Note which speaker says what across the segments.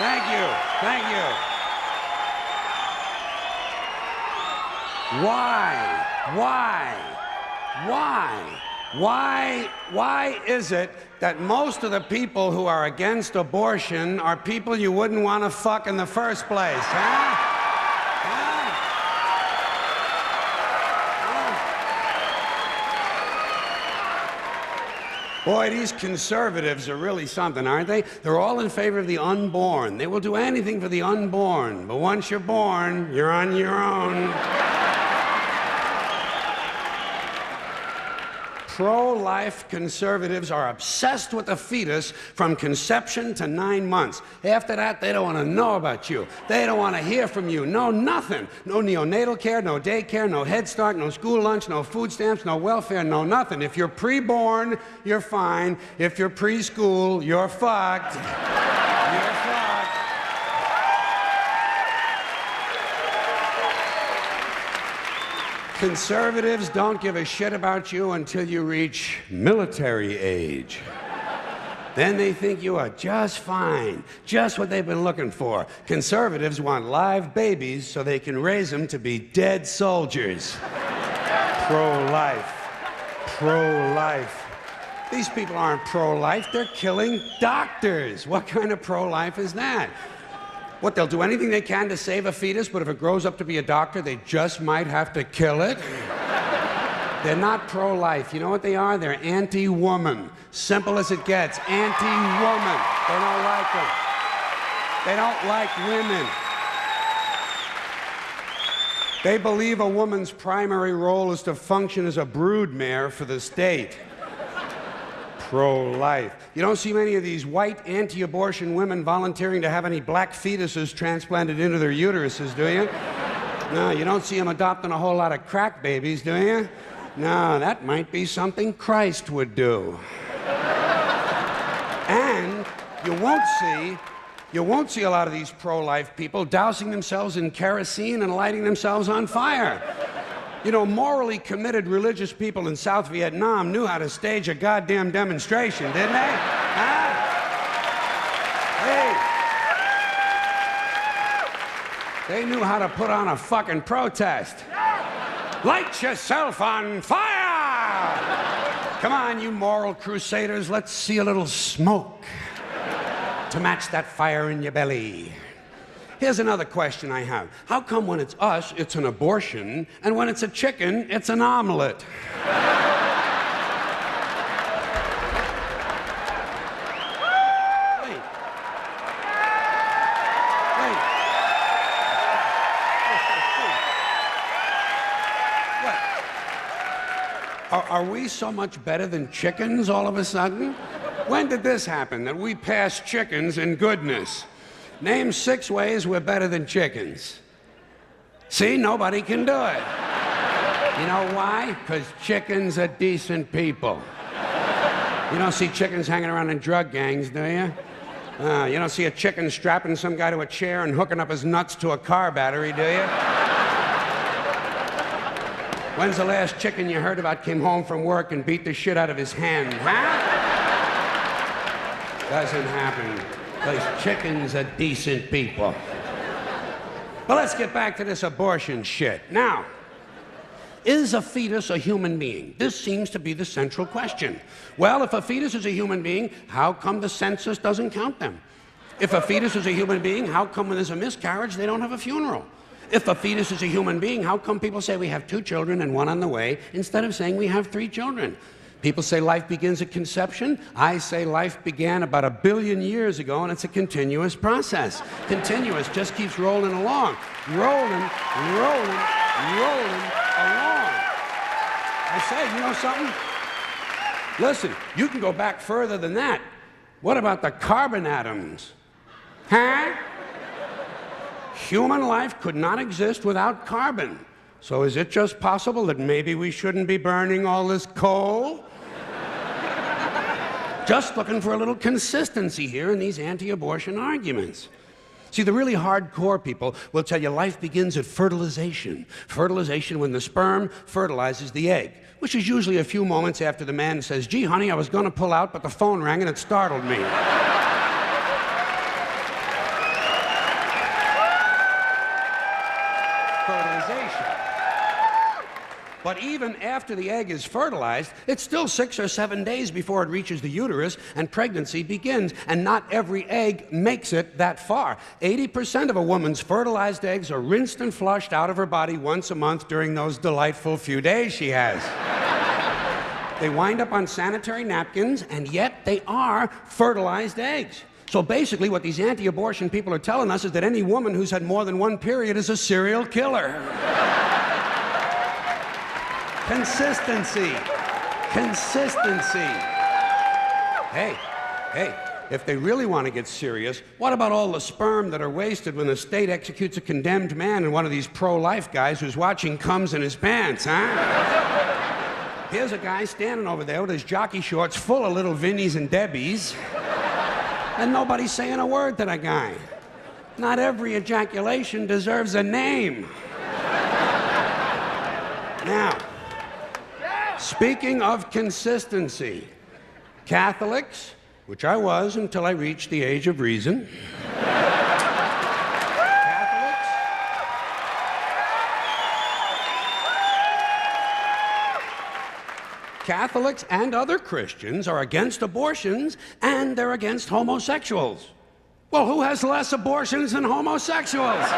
Speaker 1: Thank you. Thank you. Why is it that most of the people who are against abortion are people you wouldn't want to fuck in the first place, huh? Boy, these conservatives are really something, aren't they? They're all in favor of the unborn. They will do anything for the unborn. But once you're born, you're on your own. Pro-life conservatives are obsessed with the fetus from conception to 9 months. After that, they don't want to know about you. They don't want to hear from you. No, nothing. No neonatal care, no daycare, no Head Start, no school lunch, no food stamps, no welfare, no nothing. If you're pre-born, you're fine. If you're preschool, you're fucked. You're fucked. Conservatives don't give a shit about you until you reach military age. Then they think you are just fine, just what they've been looking for. Conservatives want live babies so they can raise them to be dead soldiers. Pro-life. Pro-life. These people aren't pro-life, they're killing doctors. What kind of pro-life is that? What, they'll do anything they can to save a fetus, but if it grows up to be a doctor, they just might have to kill it? They're not pro-life. You know what they are? They're anti-woman. Simple as it gets. Anti-woman. They don't like them. They don't like women. They believe a woman's primary role is to function as a broodmare for the state. Pro-life. You don't see many of these white anti-abortion women volunteering to have any black fetuses transplanted into their uteruses, do you? No, you don't see them adopting a whole lot of crack babies, do you? No, that might be something Christ would do. And you won't see a lot of these pro-life people dousing themselves in kerosene and lighting themselves on fire. You know, morally committed religious people in South Vietnam knew how to stage a goddamn demonstration, didn't they? Huh? They knew how to put on a fucking protest. Light yourself on fire! Come on, you moral crusaders, let's see a little smoke to match that fire in your belly. Here's another question I have. How come when it's us, it's an abortion, and when it's a chicken, it's an omelet? Wait. What? Are we so much better than chickens all of a sudden? When did this happen, that we passed chickens in goodness? Name 6 ways we're better than chickens. See, nobody can do it. You know why? Because chickens are decent people. You don't see chickens hanging around in drug gangs, do you? You don't see a chicken strapping some guy to a chair and hooking up his nuts to a car battery, do you? When's the last chicken you heard about came home from work and beat the shit out of his hen, huh? Doesn't happen. Because chickens are decent people. But let's get back to this abortion shit. Now, is a fetus a human being? This seems to be the central question. Well, if a fetus is a human being, how come the census doesn't count them? If a fetus is a human being, how come when there's a miscarriage, they don't have a funeral? If a fetus is a human being, how come people say we have 2 children and 1 on the way, instead of saying we have 3 children? People say life begins at conception. I say life began about 1 billion years ago, and it's a continuous process. Continuous, just keeps rolling along. Rolling along. I say, you know something? Listen, you can go back further than that. What about the carbon atoms? Huh? Human life could not exist without carbon. So is it just possible that maybe we shouldn't be burning all this coal? Just looking for a little consistency here in these anti-abortion arguments. See, the really hardcore people will tell you life begins at fertilization. Fertilization when the sperm fertilizes the egg, which is usually a few moments after the man says, gee, honey, I was going to pull out, but the phone rang and it startled me. fertilization. But even after the egg is fertilized, it's still 6 or 7 days before it reaches the uterus and pregnancy begins. And not every egg makes it that far. 80% of a woman's fertilized eggs are rinsed and flushed out of her body once a month during those delightful few days she has. They wind up on sanitary napkins, and yet they are fertilized eggs. So basically what these anti-abortion people are telling us is that any woman who's had more than one period is a serial killer. Consistency. Consistency. Hey, if they really want to get serious, what about all the sperm that are wasted when the state executes a condemned man and one of these pro-life guys who's watching comes in his pants, huh? Here's a guy standing over there with his jockey shorts full of little Vinnies and Debbies, and nobody's saying a word to that guy. Not every ejaculation deserves a name. Now, speaking of consistency, Catholics, which I was until I reached the age of reason, Catholics and other Christians are against abortions, and they're against homosexuals. Well, who has less abortions than homosexuals?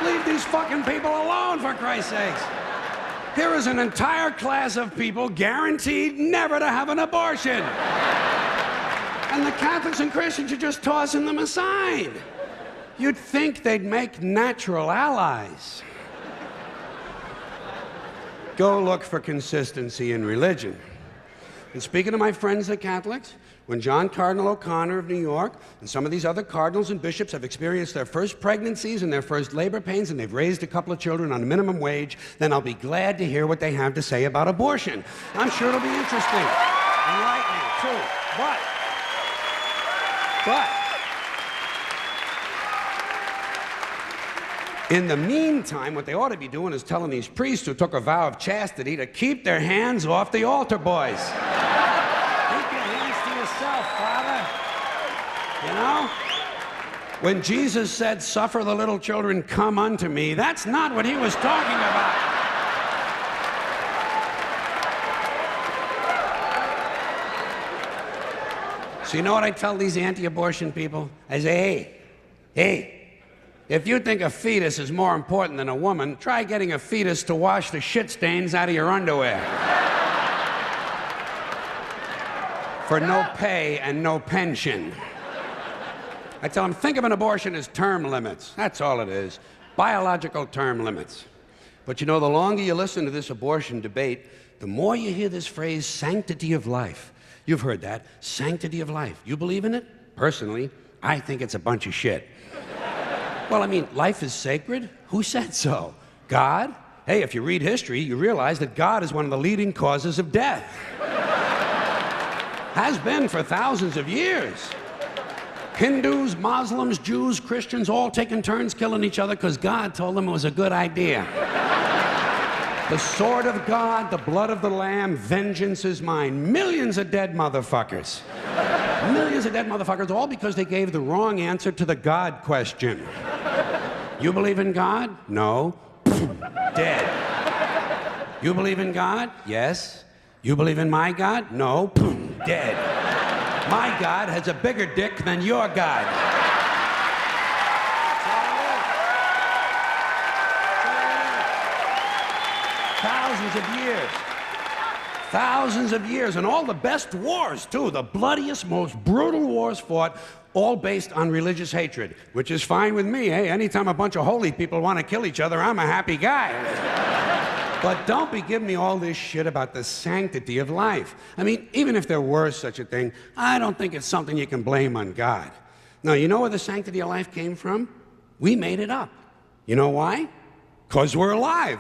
Speaker 1: Leave these fucking people alone, for Christ's sakes. Here is an entire class of people guaranteed never to have an abortion. And the Catholics and Christians are just tossing them aside. You'd think they'd make natural allies. Go look for consistency in religion. And speaking of my friends, the Catholics, when John Cardinal O'Connor of New York and some of these other cardinals and bishops have experienced their first pregnancies and their first labor pains and they've raised a couple of children on minimum wage, then I'll be glad to hear what they have to say about abortion. I'm sure it'll be interesting. Enlightening, too. But, in the meantime, what they ought to be doing is telling these priests who took a vow of chastity to keep their hands off the altar boys. Keep your hands to yourself, Father. You know? When Jesus said, "Suffer the little children, come unto me," that's not what he was talking about. So you know what I tell these anti-abortion people? I say, hey, if you think a fetus is more important than a woman, try getting a fetus to wash the shit stains out of your underwear. For no pay and no pension. I tell them, think of an abortion as term limits. That's all it is. Biological term limits. But you know, the longer you listen to this abortion debate, the more you hear this phrase, sanctity of life. You've heard that, sanctity of life. You believe in it? Personally, I think it's a bunch of shit. Well, I mean, life is sacred? Who said so? God? Hey, if you read history, you realize that God is one of the leading causes of death. Has been for thousands of years. Hindus, Muslims, Jews, Christians, all taking turns killing each other because God told them it was a good idea. The sword of God, the blood of the Lamb, vengeance is mine. Millions of dead motherfuckers. Millions of dead motherfuckers, all because they gave the wrong answer to the God question. You believe in God? No. Dead. You believe in God? Yes. You believe in my God? No. Dead. My God has a bigger dick than your God. Thousands of years. Thousands of years, and all the best wars, too. The bloodiest, most brutal wars fought, all based on religious hatred, which is fine with me. Hey, anytime a bunch of holy people want to kill each other, I'm a happy guy. But don't be giving me all this shit about the sanctity of life. I mean, even if there were such a thing, I don't think it's something you can blame on God. Now, you know where the sanctity of life came from? We made it up. You know why? 'Cause we're alive.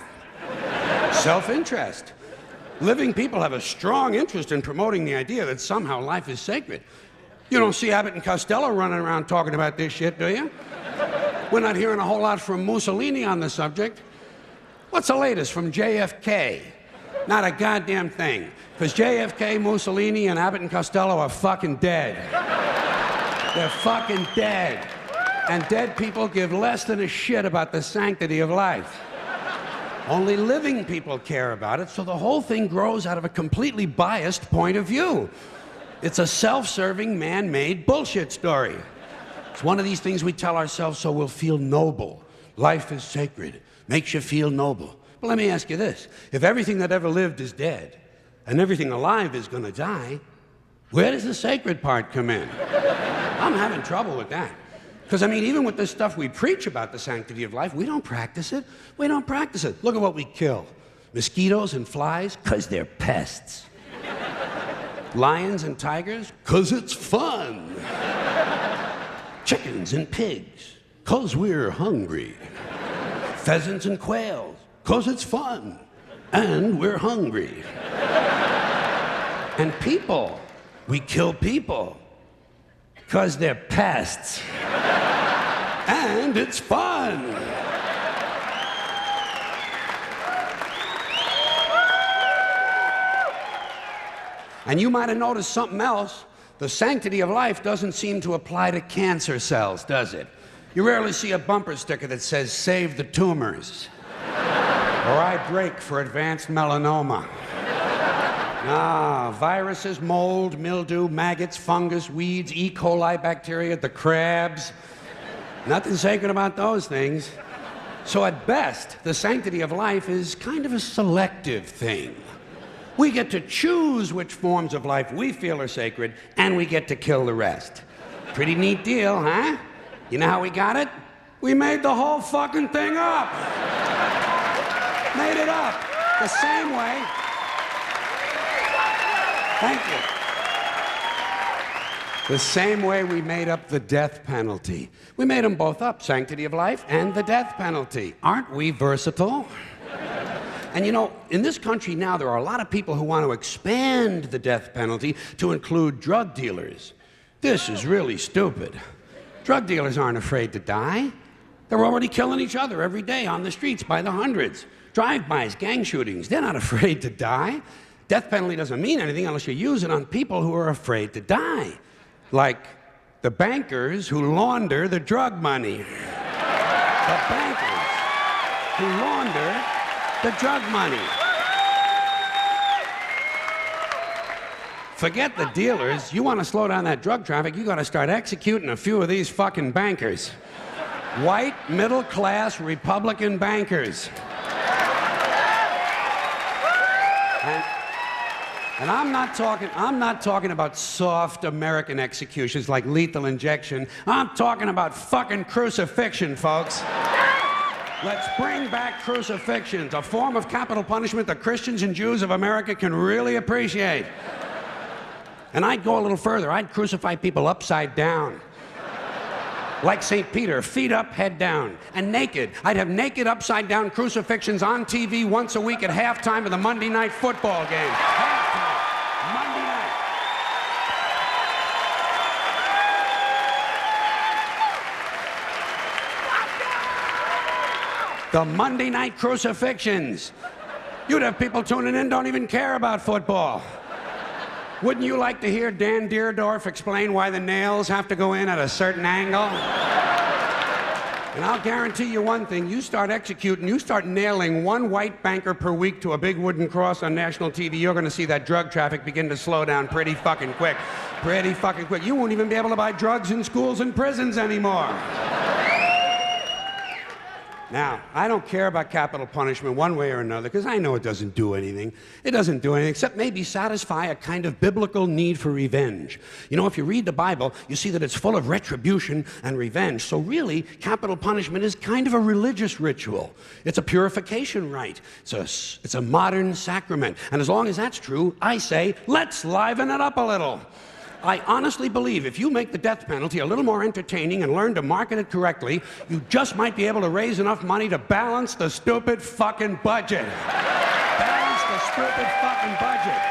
Speaker 1: Self-interest. Living people have a strong interest in promoting the idea that somehow life is sacred. You don't see Abbott and Costello running around talking about this shit, do you? We're not hearing a whole lot from Mussolini on the subject. What's the latest from JFK? Not a goddamn thing. Because JFK, Mussolini, and Abbott and Costello are fucking dead. They're fucking dead. And dead people give less than a shit about the sanctity of life. Only living people care about it, so the whole thing grows out of a completely biased point of view. It's a self-serving, man-made bullshit story. It's one of these things we tell ourselves so we'll feel noble. Life is sacred. Makes you feel noble. But let me ask you this. If everything that ever lived is dead, and everything alive is gonna die, where does the sacred part come in? I'm having trouble with that. Because, I mean, even with this stuff we preach about the sanctity of life, we don't practice it. We don't practice it. Look at what we kill. Mosquitoes and flies, because they're pests. Lions and tigers, because it's fun. Chickens and pigs, because we're hungry. Pheasants and quails, because it's fun. And we're hungry. And people, we kill people, because they're pests. And it's fun. And you might have noticed something else. The sanctity of life doesn't seem to apply to cancer cells, does it? You rarely see a bumper sticker that says, "Save the tumors." Or "I break for advanced melanoma." Ah, viruses, mold, mildew, maggots, fungus, weeds, E. coli bacteria, the crabs. Nothing sacred about those things. So at best, the sanctity of life is kind of a selective thing. We get to choose which forms of life we feel are sacred, and we get to kill the rest. Pretty neat deal, huh? You know how we got it? We made the whole fucking thing up. Made it up. The same way. Thank you. The same way we made up the death penalty. We made them both up, sanctity of life and the death penalty. Aren't we versatile? And you know, in this country now, there are a lot of people who want to expand the death penalty to include drug dealers. This is really stupid. Drug dealers aren't afraid to die. They're already killing each other every day on the streets by the hundreds. Drive-bys, gang shootings, they're not afraid to die. Death penalty doesn't mean anything unless you use it on people who are afraid to die. Like the bankers who launder the drug money. The bankers who launder the drug money. Forget the dealers. You want to slow down that drug traffic, you got to start executing a few of these fucking bankers. White, middle-class, Republican bankers. And I'm not talking about soft American executions like lethal injection. I'm talking about fucking crucifixion, folks. Let's bring back crucifixions, a form of capital punishment that Christians and Jews of America can really appreciate. And I'd go a little further. I'd crucify people upside down. Like St. Peter, feet up, head down, and naked. I'd have naked upside-down crucifixions on TV once a week at halftime of the Monday night football game. Halftime, Monday night. The Monday night crucifixions. You'd have people tuning in, don't even care about football. Wouldn't you like to hear Dan Deerdorf explain why the nails have to go in at a certain angle? And I'll guarantee you one thing, you start executing, you start nailing one white banker per week to a big wooden cross on national TV, you're gonna see that drug traffic begin to slow down pretty fucking quick. Pretty fucking quick. You won't even be able to buy drugs in schools and prisons anymore. Now, I don't care about capital punishment one way or another, because I know it doesn't do anything. It doesn't do anything except maybe satisfy a kind of biblical need for revenge. You know, if you read the Bible, you see that it's full of retribution and revenge. So really, capital punishment is kind of a religious ritual. It's a purification rite. It's a modern sacrament. And as long as that's true, I say, let's liven it up a little. I honestly believe if you make the death penalty a little more entertaining and learn to market it correctly, you just might be able to raise enough money to balance the stupid fucking budget. Balance the stupid fucking budget.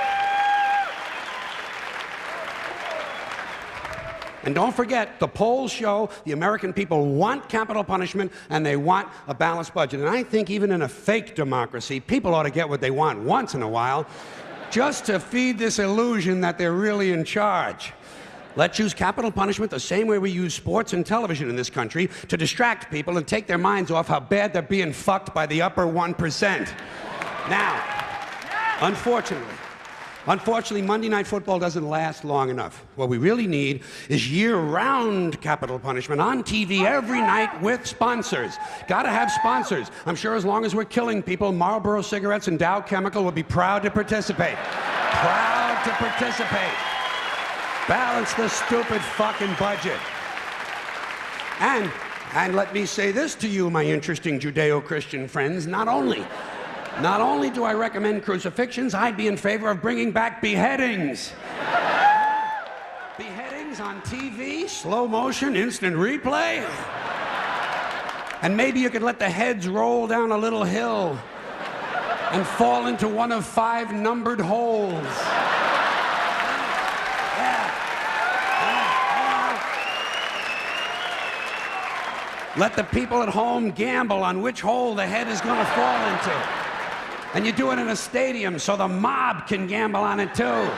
Speaker 1: And don't forget, the polls show the American people want capital punishment and they want a balanced budget. And I think even in a fake democracy, people ought to get what they want once in a while, just to feed this illusion that they're really in charge. Let's use capital punishment the same way we use sports and television in this country to distract people and take their minds off how bad they're being fucked by the upper 1%. Now, unfortunately, Monday Night Football doesn't last long enough. What we really need is year-round capital punishment on TV every night with sponsors. Gotta have sponsors. I'm sure as long as we're killing people, Marlboro Cigarettes and Dow Chemical will be proud to participate. Proud to participate. Balance the stupid fucking budget. And let me say this to you, my interesting Judeo-Christian friends, not only do I recommend crucifixions, I'd be in favor of bringing back beheadings. Beheadings on TV, slow motion, instant replay. And maybe you could let the heads roll down a little hill and fall into one of 5 numbered holes. Let the people at home gamble on which hole the head is going to fall into. And you do it in a stadium so the mob can gamble on it too.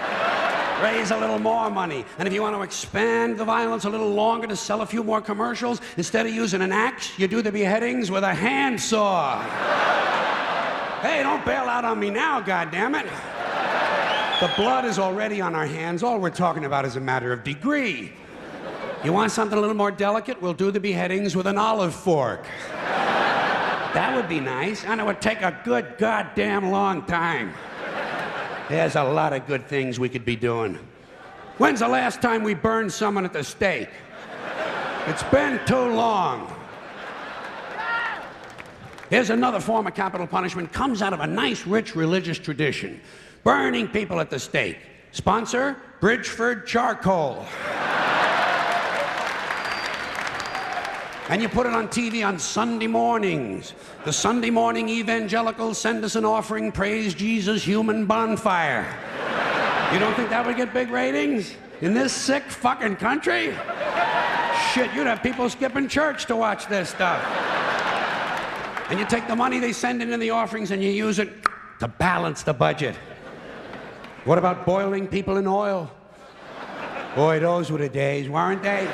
Speaker 1: Raise a little more money. And if you want to expand the violence a little longer to sell a few more commercials, instead of using an axe, you do the beheadings with a handsaw. Hey, don't bail out on me now, goddammit. The blood is already on our hands. All we're talking about is a matter of degree. You want something a little more delicate? We'll do the beheadings with an olive fork. That would be nice, and it would take a good goddamn long time. There's a lot of good things we could be doing. When's the last time we burned someone at the stake? It's been too long. Here's another form of capital punishment. Comes out of a nice, rich religious tradition. Burning people at the stake. Sponsor, Bridgeford Charcoal. And you put it on TV on Sunday mornings. The Sunday morning evangelicals send us an offering, praise Jesus, human bonfire. You don't think that would get big ratings? In this sick fucking country? Shit, you'd have people skipping church to watch this stuff. And you take the money they send in the offerings and you use it to balance the budget. What about boiling people in oil? Boy, those were the days, weren't they?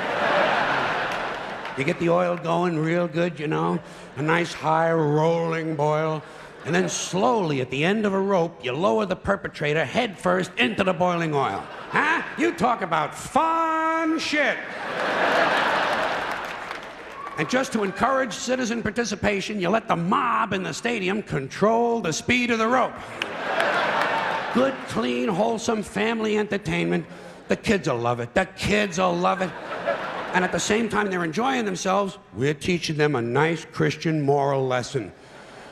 Speaker 1: You get the oil going real good, you know, a nice high rolling boil, and then slowly at the end of a rope, you lower the perpetrator head first into the boiling oil. Huh? You talk about fun shit. And just to encourage citizen participation, you let the mob in the stadium control the speed of the rope. Good, clean, wholesome family entertainment. The kids will love it. The kids will love it. And at the same time they're enjoying themselves, we're teaching them a nice Christian moral lesson.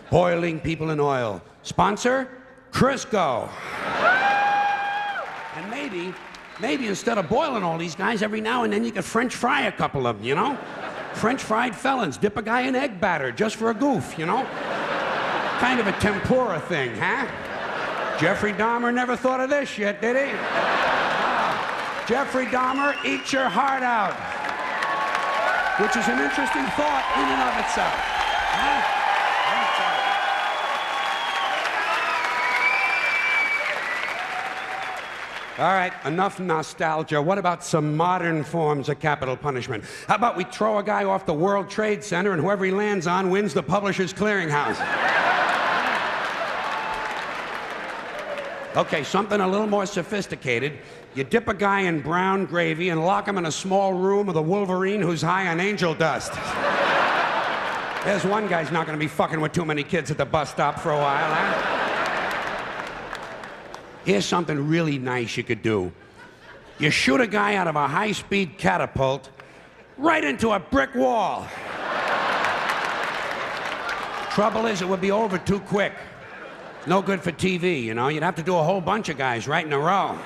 Speaker 1: Boiling people in oil. Sponsor, Crisco. And maybe instead of boiling all these guys, every now and then you could French fry a couple of them, you know? French fried felons, dip a guy in egg batter just for a goof, you know? Kind of a tempura thing, huh? Jeffrey Dahmer never thought of this shit, did he? Jeffrey Dahmer, eat your heart out. Which is an interesting thought in and of itself. Huh? All right, enough nostalgia. What about some modern forms of capital punishment? How about we throw a guy off the World Trade Center and whoever he lands on wins the Publishers Clearinghouse? Okay, something a little more sophisticated. You dip a guy in brown gravy and lock him in a small room with a Wolverine who's high on angel dust. There's one guy's not going to be fucking with too many kids at the bus stop for a while, huh? Here's something really nice you could do. You shoot a guy out of a high-speed catapult right into a brick wall. Trouble is, it would be over too quick. No good for TV, you know? You'd have to do a whole bunch of guys right in a row.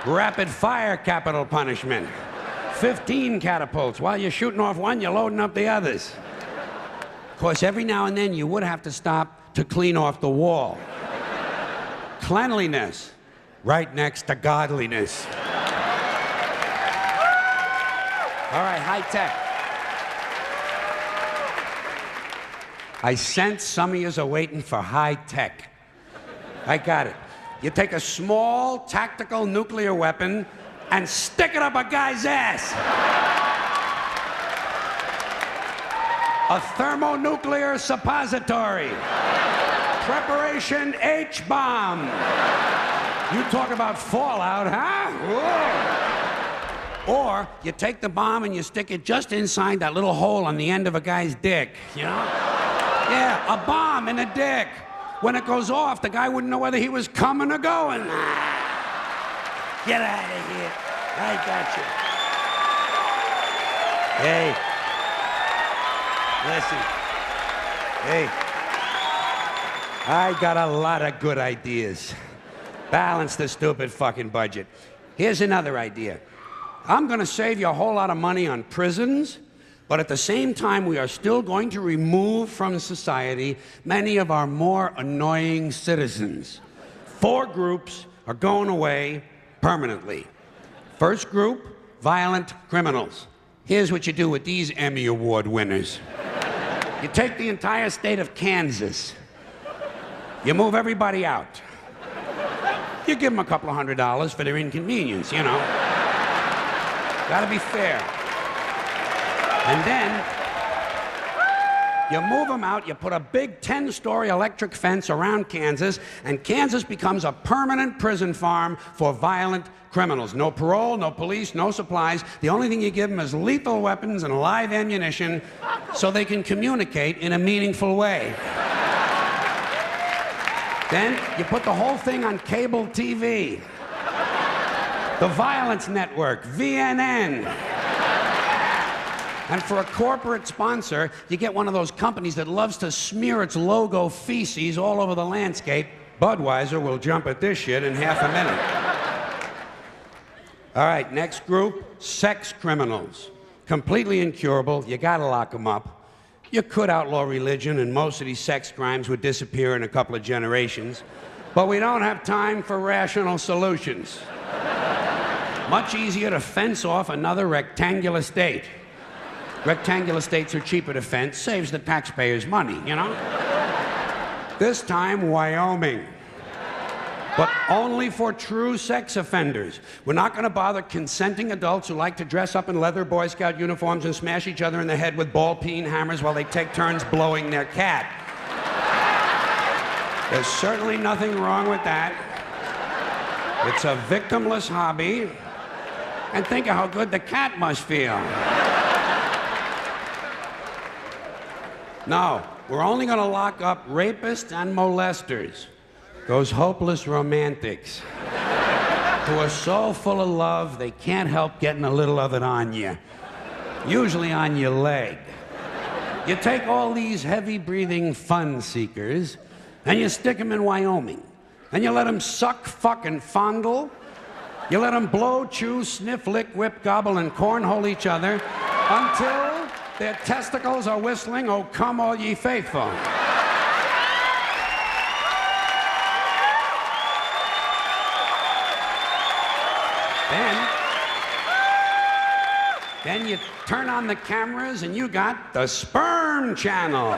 Speaker 1: Rapid fire capital punishment. 15 catapults. While you're shooting off one, you're loading up the others. Of course, every now and then you would have to stop to clean off the wall. Cleanliness, right next to godliness. All right, high tech. I sense some of yous are waiting for high tech. I got it. You take a small tactical nuclear weapon and stick it up a guy's ass. A thermonuclear suppository. Preparation H-bomb. You talk about fallout, huh? Whoa. Or you take the bomb and you stick it just inside that little hole on the end of a guy's dick, you know? Yeah, a bomb in a dick. When it goes off, the guy wouldn't know whether he was coming or going. Get out of here. I got you. Hey. Listen. Hey. I got a lot of good ideas. Balance the stupid fucking budget. Here's another idea. I'm going to save you a whole lot of money on prisons, but at the same time, we are still going to remove from society many of our more annoying citizens. 4 groups are going away permanently. First group, violent criminals. Here's what you do with these Emmy Award winners. You take the entire state of Kansas. You move everybody out. You give them a couple of $100 for their inconvenience, you know. Gotta be fair. And then you move them out, you put a big 10-story electric fence around Kansas, and Kansas becomes a permanent prison farm for violent criminals. No parole, no police, no supplies. The only thing you give them is lethal weapons and live ammunition so they can communicate in a meaningful way. Then you put the whole thing on cable TV. The Violence Network, VNN. And for a corporate sponsor, you get one of those companies that loves to smear its logo feces all over the landscape. Budweiser will jump at this shit in half a minute. All right, next group, sex criminals. Completely incurable, you gotta lock them up. You could outlaw religion, and most of these sex crimes would disappear in a couple of generations. But we don't have time for rational solutions. Much easier to fence off another rectangular state. Rectangular states are cheaper to fence, saves the taxpayers money, you know? This time, Wyoming. But only for true sex offenders. We're not going to bother consenting adults who like to dress up in leather Boy Scout uniforms and smash each other in the head with ball-peen hammers while they take turns blowing their cat. There's certainly nothing wrong with that. It's a victimless hobby. And think of how good the cat must feel. No, we're only going to lock up rapists and molesters. Those hopeless romantics who are so full of love they can't help getting a little of it on you. Usually on your leg. You take all these heavy-breathing fun seekers and you stick them in Wyoming. And you let them suck, fuck, and fondle. You let them blow, chew, sniff, lick, whip, gobble, and cornhole each other until their testicles are whistling, "Oh, come all ye faithful." Then you turn on the cameras and you got the Sperm Channel.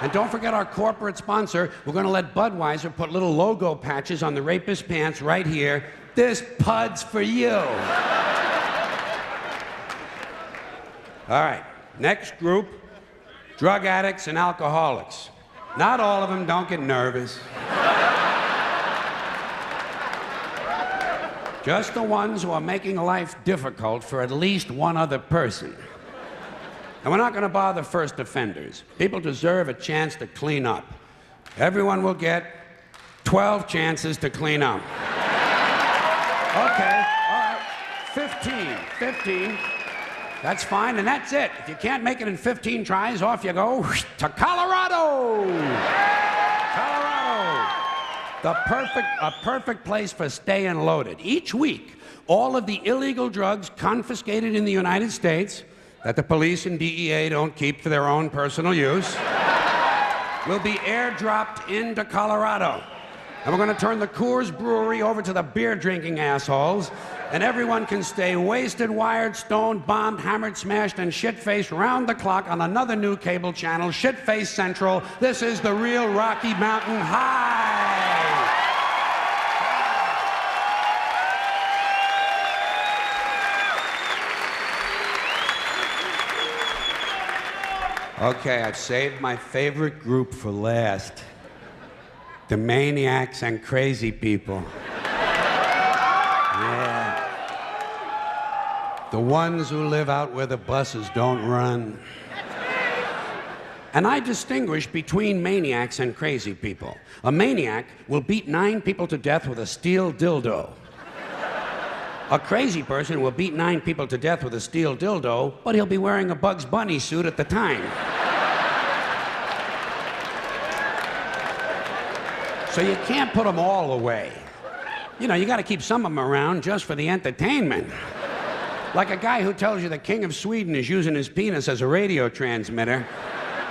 Speaker 1: And don't forget our corporate sponsor. We're going to let Budweiser put little logo patches on the rapist pants right here. This pud's for you. All right, next group, drug addicts and alcoholics. Not all of them, don't get nervous. Just the ones who are making life difficult for at least one other person. And we're not going to bother first offenders. People deserve a chance to clean up. Everyone will get 12 chances to clean up. Okay, all right, 15. That's fine, and that's it. If you can't make it in 15 tries, off you go to Colorado. A perfect place for staying loaded. Each week, all of the illegal drugs confiscated in the United States that the police and DEA don't keep for their own personal use will be airdropped into Colorado. And we're going to turn the Coors Brewery over to the beer-drinking assholes, and everyone can stay wasted, wired, stoned, bombed, hammered, smashed, and shit-faced round the clock on another new cable channel, Shit-Face Central. This is the real Rocky Mountain High. Okay, I've saved my favorite group for last. The maniacs and crazy people. Yeah. The ones who live out where the buses don't run. And I distinguish between maniacs and crazy people. A maniac will beat 9 people to death with a steel dildo. A crazy person will beat 9 people to death with a steel dildo, but he'll be wearing a Bugs Bunny suit at the time. So you can't put them all away. You know, you got to keep some of them around just for the entertainment. Like a guy who tells you the King of Sweden is using his penis as a radio transmitter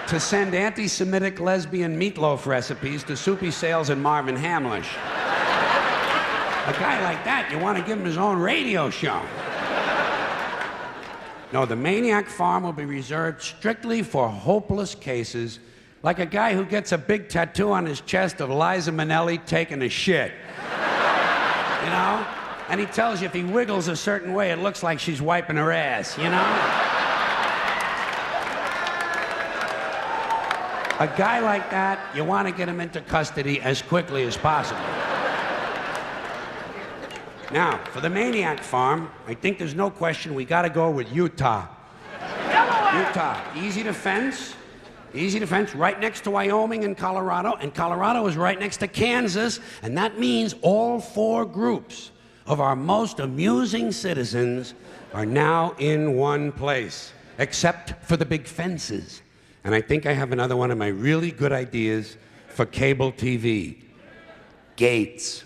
Speaker 1: to send anti-Semitic lesbian meatloaf recipes to Soupy Sales and Marvin Hamlish. A guy like that, you want to give him his own radio show. No, the Maniac Farm will be reserved strictly for hopeless cases, like a guy who gets a big tattoo on his chest of Liza Minnelli taking a shit. You know? And he tells you if he wiggles a certain way, it looks like she's wiping her ass, you know? A guy like that, you want to get him into custody as quickly as possible. Now, for the Maniac Farm, I think there's no question we got to go with Utah. Utah, easy to fence, right next to Wyoming and Colorado is right next to Kansas, and that means all 4 groups of our most amusing citizens are now in one place, except for the big fences. And I think I have another one of my really good ideas for cable TV. Gates.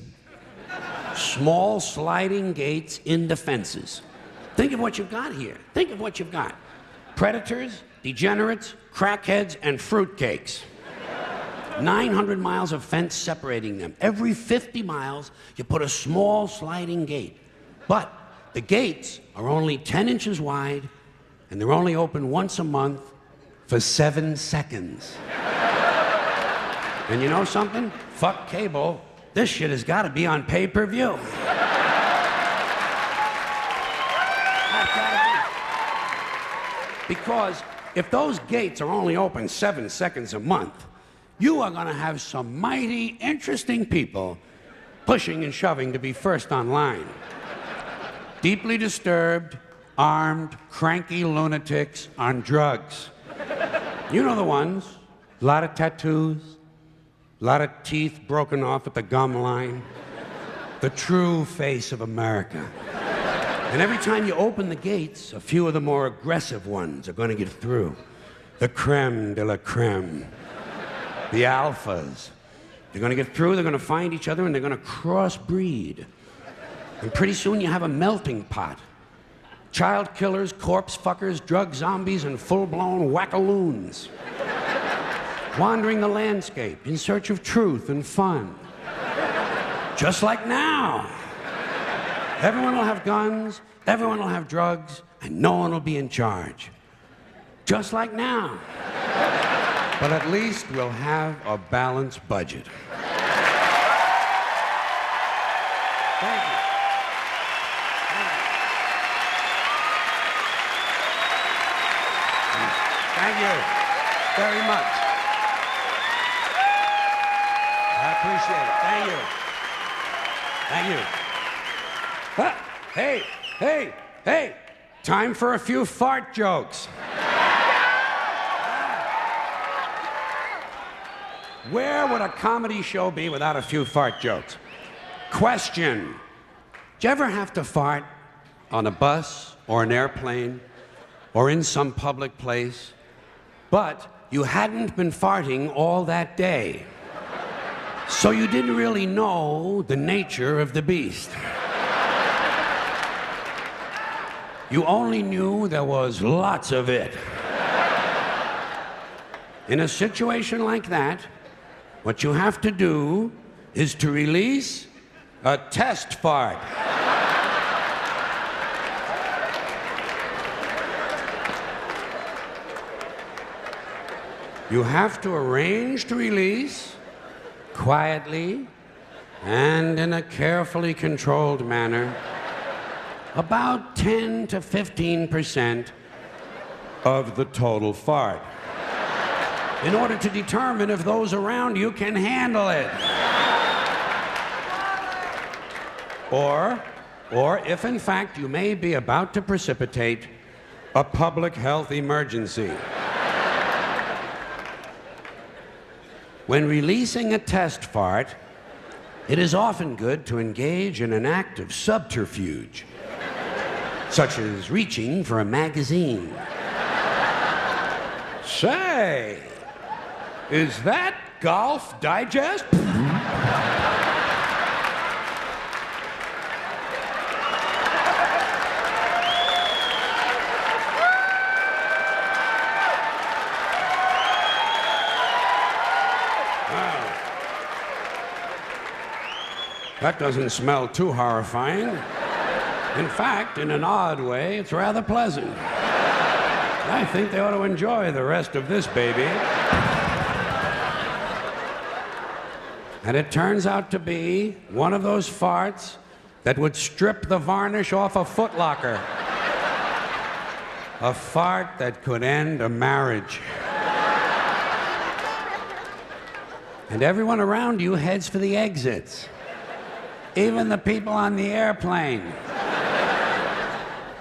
Speaker 1: Small sliding gates in the fences. Think of what you've got here. Think of what you've got. Predators, degenerates, crackheads, and fruitcakes. 900 miles of fence separating them. Every 50 miles, you put a small sliding gate. But the gates are only 10 inches wide, and they're only open once a month for 7 seconds. And you know something? Fuck cable. This shit has got to be on pay-per-view. That's gotta be. Because if those gates are only open 7 seconds a month, you are going to have some mighty interesting people pushing and shoving to be first online. Deeply disturbed, armed, cranky lunatics on drugs. You know the ones. A lot of tattoos, a lot of teeth broken off at the gum line. The true face of America. And every time you open the gates, a few of the more aggressive ones are going to get through. The creme de la creme. The alphas. They're going to get through, they're going to find each other, and they're going to crossbreed. And pretty soon you have a melting pot. Child killers, corpse fuckers, drug zombies, and full-blown wackaloons. Wandering the landscape in search of truth and fun. Just like now. Everyone will have guns, everyone will have drugs, and no one will be in charge. Just like now. But at least we'll have a balanced budget. Thank you. Thank you very much. I appreciate it. Thank you. Thank you. Hey, time for a few fart jokes. Where would a comedy show be without a few fart jokes? Question. Did you ever have to fart on a bus or an airplane or in some public place, but you hadn't been farting all that day, so you didn't really know the nature of the beast? You only knew there was lots of it. In a situation like that, what you have to do is to release a test fart. You have to arrange to release quietly and in a carefully controlled manner about 10 to 15% of the total fart. in order to determine if those around you can handle it. Or if in fact you may be about to precipitate a public health emergency. When releasing a test fart, it is often good to engage in an act of subterfuge, such as reaching for a magazine. Say, is that Golf Digest? That doesn't smell too horrifying. In fact, in an odd way, it's rather pleasant. I think they ought to enjoy the rest of this baby. And it turns out to be one of those farts that would strip the varnish off a footlocker. A fart that could end a marriage. And everyone around you heads for the exits. Even the people on the airplane.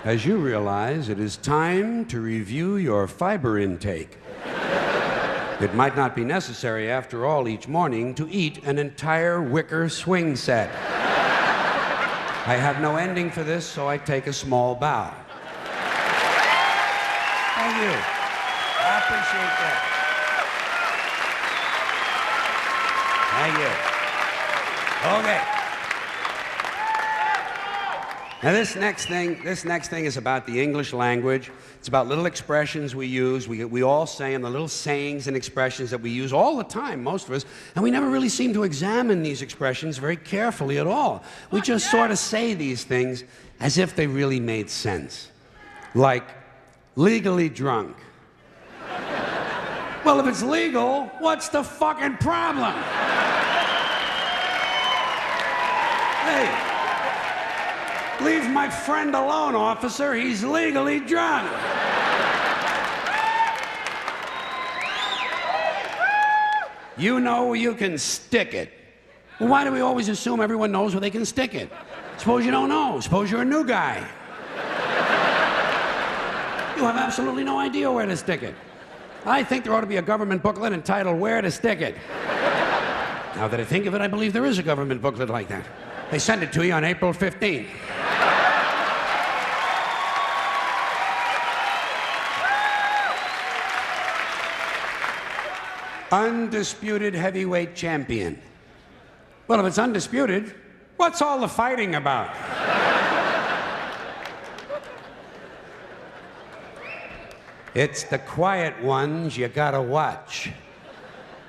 Speaker 1: As you realize, it is time to review your fiber intake. It might not be necessary, after all, each morning to eat an entire wicker swing set. I have no ending for this, so I take a small bow. Thank you. I appreciate that. Thank you. Okay. Now this next thing is about the English language. It's about little expressions we use. We all say them, the little sayings and expressions that we use all the time, most of us, and we never really seem to examine these expressions very carefully at all. We just sort of say these things as if they really made sense. Like, legally drunk. Well, if it's legal, what's the fucking problem? Hey. Leave my friend alone, officer. He's legally drunk. You know you can stick it. Well, why do we always assume everyone knows where they can stick it? Suppose you don't know. Suppose you're a new guy. You have absolutely no idea where to stick it. I think there ought to be a government booklet entitled Where to Stick It. Now that I think of it, I believe there is a government booklet like that. They send it to you on April 15th. Undisputed heavyweight champion. Well, if it's undisputed, what's all the fighting about? It's the quiet ones you gotta watch.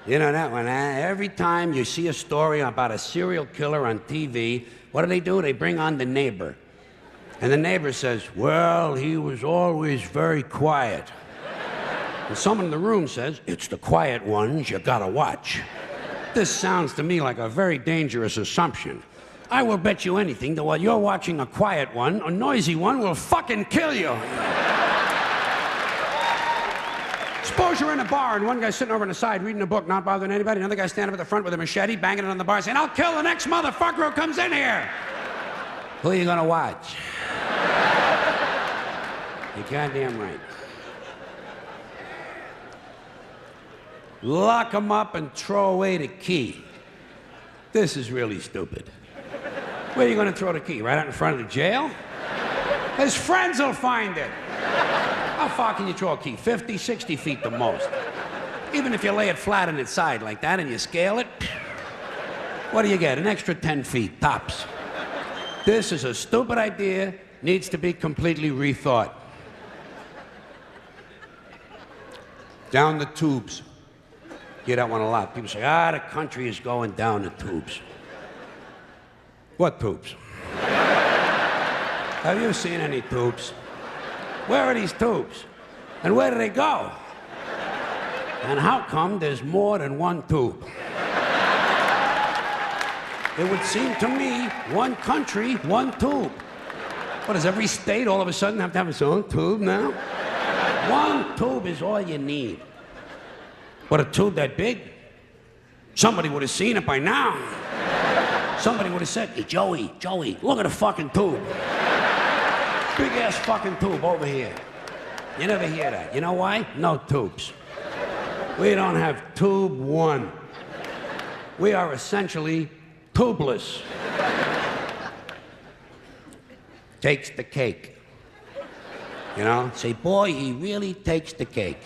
Speaker 1: You know that one, huh? Every time you see a story about a serial killer on TV, what do? They bring on the neighbor. And the neighbor says, well, he was always very quiet. And someone in the room says, it's the quiet ones you gotta watch. This sounds to me like a very dangerous assumption. I will bet you anything that while you're watching a quiet one, a noisy one will fucking kill you. Suppose you're in a bar and one guy's sitting over on the side reading a book, not bothering anybody, another guy standing up at the front with a machete, banging it on the bar, saying, I'll kill the next motherfucker who comes in here. Who are you gonna watch? You're goddamn right. Lock him up and throw away the key. This is really stupid. Where are you gonna throw the key? Right out in front of the jail? His friends will find it. How far can you throw a key? 50, 60 feet the most. Even if you lay it flat on its side like that and you scale it, what do you get? An extra 10 feet, tops. This is a stupid idea, needs to be completely rethought. Down the tubes. Hear that one a lot. People say, the country is going down the tubes. What tubes? Have you seen any tubes? Where are these tubes? And where do they go? And how come there's more than one tube? It would seem to me, one country, one tube. What, does every state all of a sudden have to have its own tube now? One tube is all you need. But a tube that big, somebody would have seen it by now. Somebody would have said, hey, Joey, look at the fucking tube. Big ass fucking tube over here. You never hear that. You know why? No tubes. We don't have tube one. We are essentially tubeless. Takes the cake. You know? Say, boy, he really takes the cake.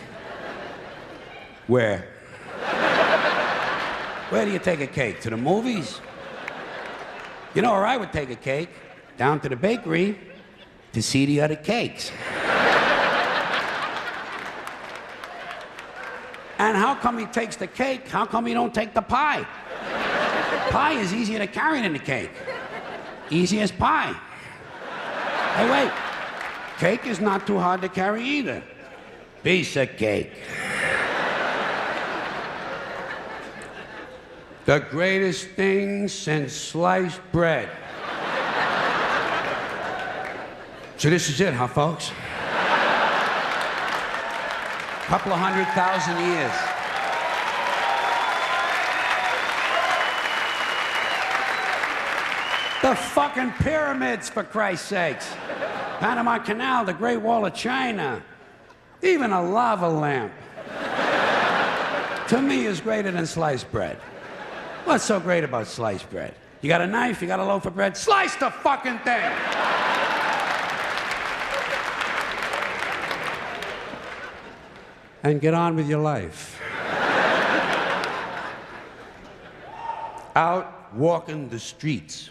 Speaker 1: Where? Where do you take a cake? To the movies? You know where I would take a cake? Down to the bakery to see the other cakes. And how come he takes the cake? How come he don't take the pie? Pie is easier to carry than the cake. Easy as pie. Hey, wait. Cake is not too hard to carry either. Piece of cake. The greatest thing since sliced bread. So this is it, huh, folks? Couple of 100,000 years. The fucking pyramids, for Christ's sakes. Panama Canal, the Great Wall of China. Even a lava lamp. To me, is greater than sliced bread. What's so great about sliced bread? You got a knife, you got a loaf of bread, slice the fucking thing! And get on with your life. Out walking the streets.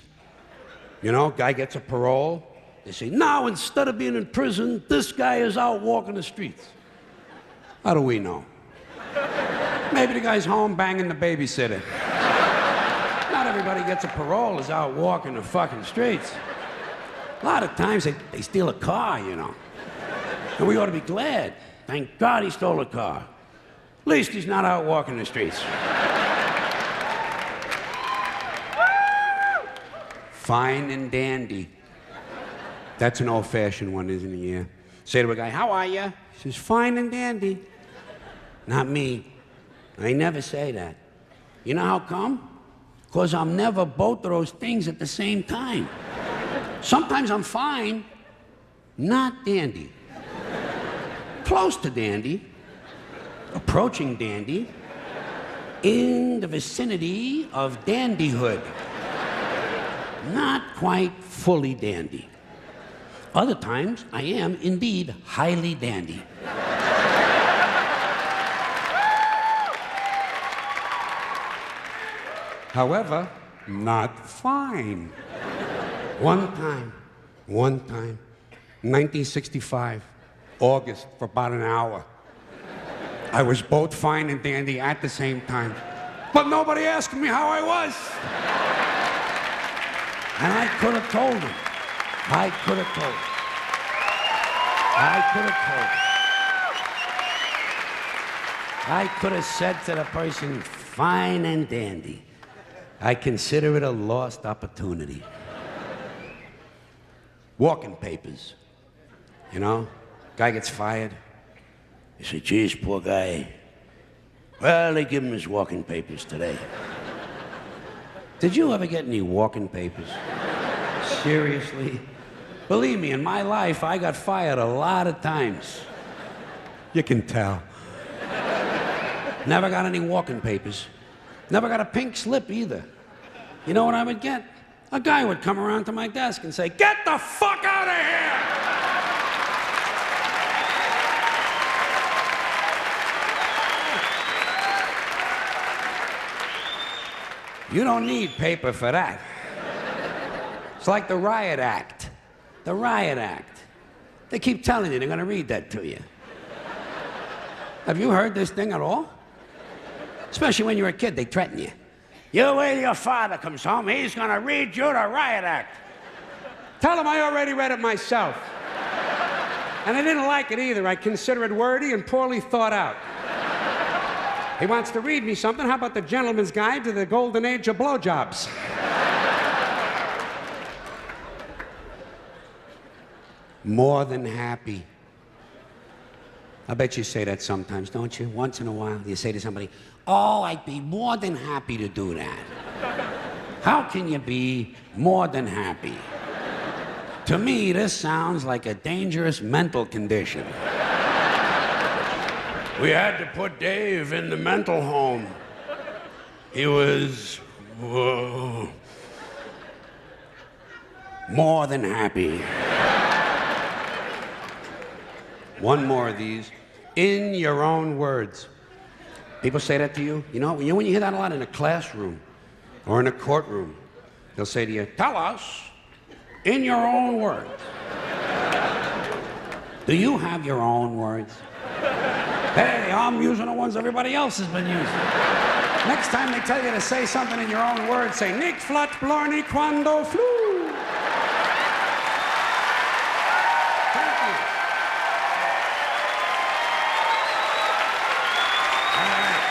Speaker 1: You know, guy gets a parole. They say, now instead of being in prison, this guy is out walking the streets. How do we know? Maybe the guy's home banging the babysitter. Not everybody gets a parole is out walking the fucking streets. A lot of times they steal a car, you know. And we ought to be glad. Thank God he stole a car. At least he's not out walking the streets. Fine and dandy. That's an old-fashioned one, isn't it? Yeah. Say to a guy, how are you? He says, fine and dandy. Not me. I never say that. You know how come? Because I'm never both of those things at the same time. Sometimes I'm fine, not dandy. Close to dandy, approaching dandy, in the vicinity of dandyhood. Not quite fully dandy. Other times, I am indeed highly dandy. However, not fine. One time, 1965. August, for about an hour. I was both fine and dandy at the same time. But nobody asked me how I was. And I could have told him. I could have told him. I could have said to the person, fine and dandy. I consider it a lost opportunity. Walking papers, you know? Guy gets fired. You say, geez, poor guy. Well, they give him his walking papers today. Did you ever get any walking papers? Seriously? Believe me, in my life, I got fired a lot of times. You can tell. Never got any walking papers. Never got a pink slip either. You know what I would get? A guy would come around to my desk and say, get the fuck out of here! You don't need paper for that. It's like the Riot Act. The Riot Act. They keep telling you they're going to read that to you. Have you heard this thing at all? Especially when you're a kid, they threaten you. You wait till your father comes home, he's going to read you the Riot Act. Tell him I already read it myself. And I didn't like it either. I consider it wordy and poorly thought out. He wants to read me something. How about the Gentleman's Guide to the Golden Age of Blowjobs? More than happy. I bet you say that sometimes, don't you? Once in a while, you say to somebody, oh, I'd be more than happy to do that. How can you be more than happy? To me, this sounds like a dangerous mental condition. We had to put Dave in the mental home. He was more than happy. One more of these. In your own words. People say that to you. You know when you hear that a lot in a classroom or in a courtroom, they'll say to you, tell us in your own words. Do you have your own words? Hey, I'm using the ones everybody else has been using. Next time they tell you to say something in your own words, say, Nick flat blarney quando flu. Thank you. All right.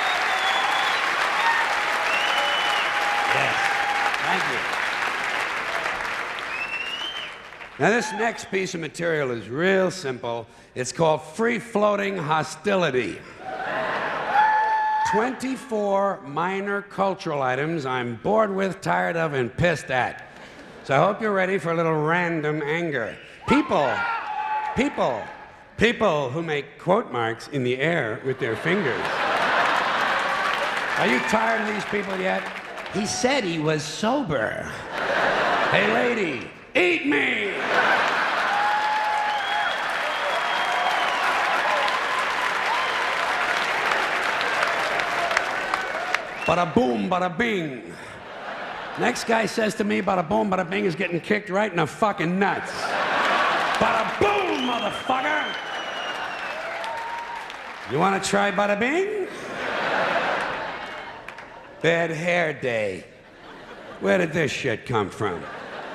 Speaker 1: Yes, thank you. Now, this next piece of material is real simple. It's called free-floating hostility. 24 minor cultural items I'm bored with, tired of, and pissed at. So I hope you're ready for a little random anger. People who make quote marks in the air with their fingers. Are you tired of these people yet? He said he was sober. Hey, lady, eat me! Bada boom, bada bing. Next guy says to me, bada boom, bada bing is getting kicked right in the fucking nuts. Bada boom, motherfucker! You want to try bada bing? Bad hair day. Where did this shit come from?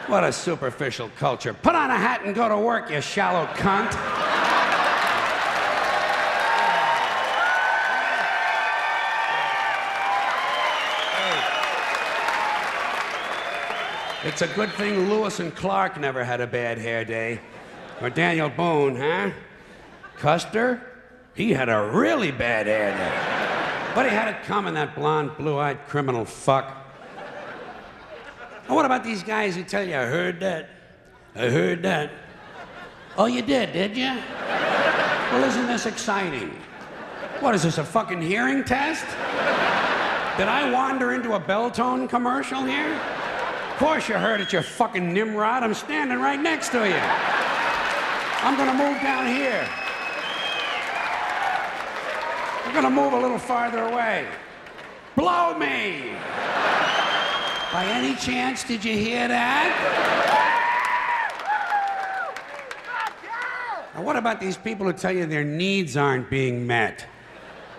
Speaker 1: What a superficial culture. Put on a hat and go to work, you shallow cunt. It's a good thing Lewis and Clark never had a bad hair day. Or Daniel Boone, huh? Custer? He had a really bad hair day. But he had it coming, that blonde, blue-eyed criminal fuck. And what about these guys who tell you, I heard that? I heard that. Oh, you did you? Well, isn't this exciting? What is this, a fucking hearing test? Did I wander into a Belltone commercial here? Of course you heard it, you fucking Nimrod. I'm standing right next to you. I'm gonna move down here. I'm gonna move a little farther away. Blow me! By any chance, did you hear that? Now, what about these people who tell you their needs aren't being met?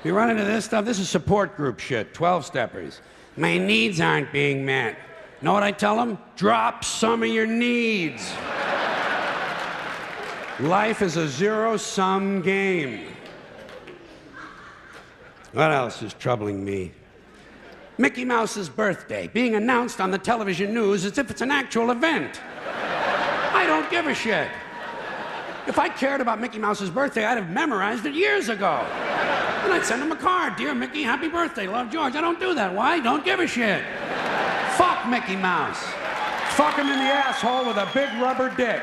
Speaker 1: You run into this stuff? This is support group shit, 12-steppers. My needs aren't being met. Know what I tell them? Drop some of your needs. Life is a zero-sum game. What else is troubling me? Mickey Mouse's birthday being announced on the television news as if it's an actual event. I don't give a shit. If I cared about Mickey Mouse's birthday, I'd have memorized it years ago. And I'd send him a card. Dear Mickey, happy birthday, love George. I don't do that. Why? Don't give a shit. Fuck Mickey Mouse. Fuck him in the asshole with a big rubber dick.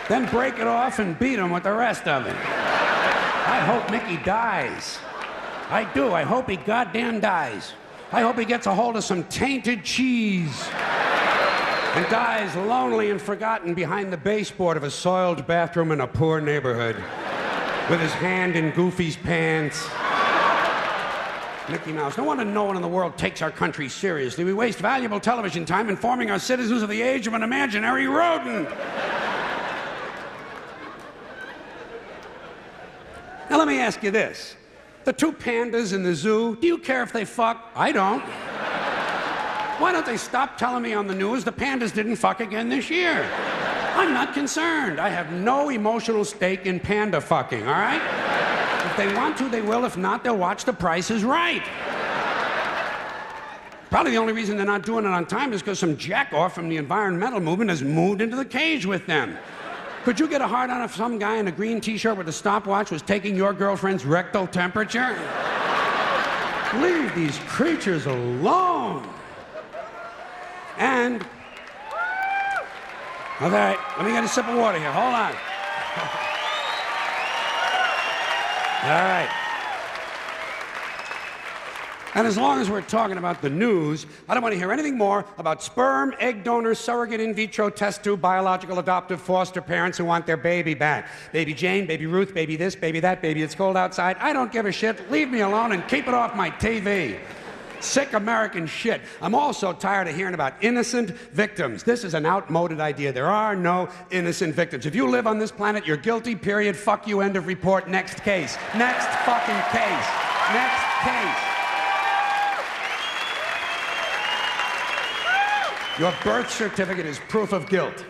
Speaker 1: Then break it off and beat him with the rest of it. I hope Mickey dies. I do. I hope he goddamn dies. I hope he gets a hold of some tainted cheese and dies lonely and forgotten behind the baseboard of a soiled bathroom in a poor neighborhood with his hand in Goofy's pants. Mickey Mouse. No wonder no one in the world takes our country seriously. We waste valuable television time informing our citizens of the age of an imaginary rodent. Now let me ask you this. The two pandas in the zoo, do you care if they fuck? I don't. Why don't they stop telling me on the news the pandas didn't fuck again this year? I'm not concerned. I have no emotional stake in panda fucking, all right? If they want to, they will. If not, they'll watch The Price is Right. Probably the only reason they're not doing it on time is because some jackoff from the environmental movement has moved into the cage with them. Could you get a hard on if some guy in a green t-shirt with a stopwatch was taking your girlfriend's rectal temperature? Leave these creatures alone. And, okay, let me get a sip of water here. Hold on. All right. And as long as we're talking about the news, I don't want to hear anything more about sperm, egg donors, surrogate in vitro test tube, biological adoptive foster parents who want their baby back. Baby Jane, baby Ruth, baby this, baby that, baby it's cold outside. I don't give a shit. Leave me alone and keep it off my TV. Sick American shit. I'm also tired of hearing about innocent victims. This is an outmoded idea. There are no innocent victims. If you live on this planet, you're guilty, period. Fuck you, end of report. Next case. Next fucking case. Next case. Your birth certificate is proof of guilt.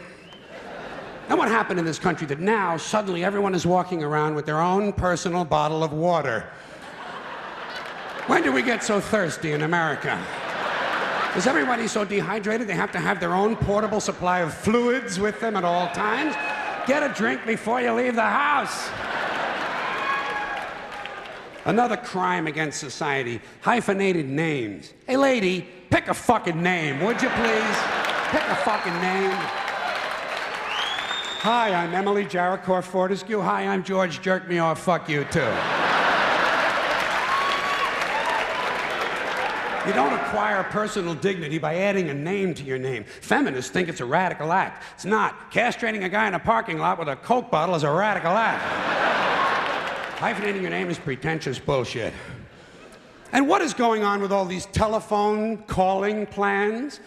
Speaker 1: And what happened in this country that now suddenly everyone is walking around with their own personal bottle of water? When do we get so thirsty in America? Is everybody so dehydrated they have to have their own portable supply of fluids with them at all times? Get a drink before you leave the house. Another crime against society, hyphenated names. Hey, lady, pick a fucking name, would you please? Pick a fucking name. Hi, I'm Emily Jerichow Fortescue. Hi, I'm George Jerk Me Off. Fuck you, too. You don't acquire personal dignity by adding a name to your name. Feminists think it's a radical act. It's not. Castrating a guy in a parking lot with a Coke bottle is a radical act. Hyphenating your name is pretentious bullshit. And what is going on with all these telephone calling plans?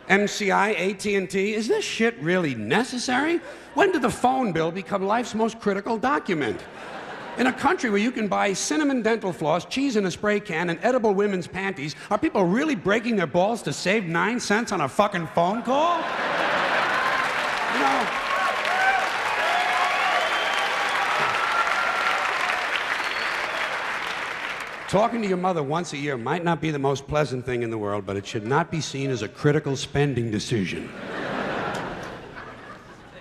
Speaker 1: MCI, AT&T, is this shit really necessary? When did the phone bill become life's most critical document? In a country where you can buy cinnamon dental floss, cheese in a spray can, and edible women's panties, are people really breaking their balls to save 9 cents on a fucking phone call? You know, talking to your mother once a year might not be the most pleasant thing in the world, but it should not be seen as a critical spending decision.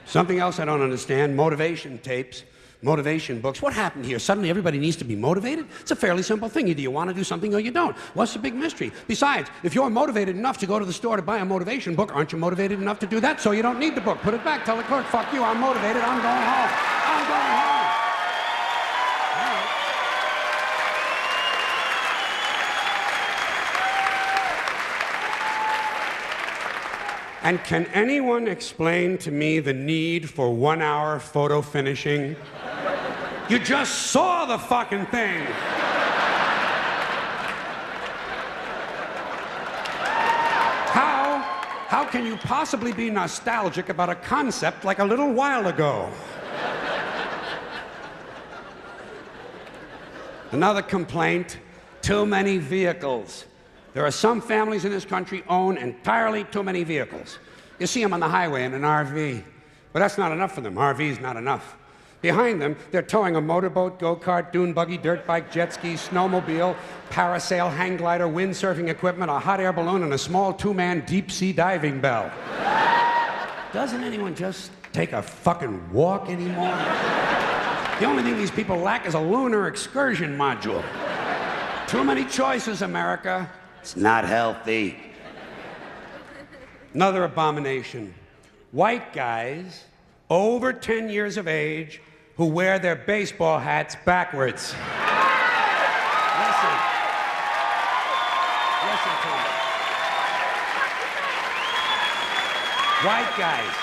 Speaker 1: Something else I don't understand, motivation tapes, motivation books. What happened here? Suddenly everybody needs to be motivated? It's a fairly simple thing. Either you want to do something or you don't. What's the big mystery? Besides, if you're motivated enough to go to the store to buy a motivation book, aren't you motivated enough to do that? So you don't need the book. Put it back. Tell the clerk, fuck you, I'm motivated, I'm going home. I'm going home. And can anyone explain to me the need for 1 hour photo finishing? You just saw the fucking thing. How can you possibly be nostalgic about a concept like a little while ago? Another complaint, too many vehicles. There are some families in this country own entirely too many vehicles. You see them on the highway in an RV, but that's not enough for them. RV's not enough. Behind them, they're towing a motorboat, go-kart, dune buggy, dirt bike, jet ski, snowmobile, parasail, hang glider, windsurfing equipment, a hot air balloon, and a small two-man deep-sea diving bell. Doesn't anyone just take a fucking walk anymore? The only thing these people lack is a lunar excursion module. Too many choices, America. It's not healthy. Another abomination. White guys over 10 years of age who wear their baseball hats backwards. Listen to me. White guys,